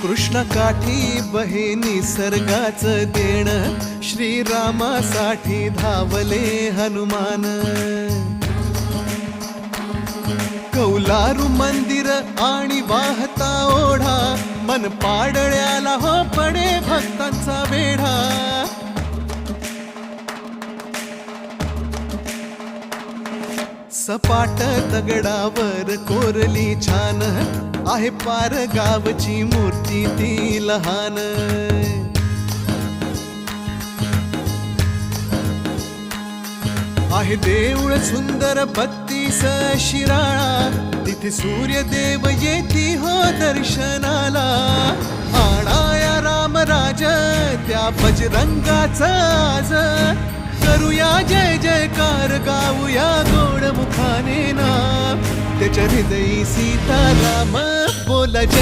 कृष्ण काठी बहे निसर्गाचं देण, श्रीरामासाठी धावले हनुमान. कौलारू मंदिर आणि वाहता ओढा, मन पाडळ्याला हो पडे भक्तांचा वेढा. सपाट दगडावर कोरली छान, आहे पार गावची मूर्ती ती लहान. आहे देऊळ सुंदर 32 शिराळा, तिथे सूर्यदेव येती हो दर्शनाला. आणाया रामराज त्या बजरंगाचा आज, करूया जय जयकार गाऊया गोड मुखाने नाम. त्याच्या हृदयी सीताराम बोला जय.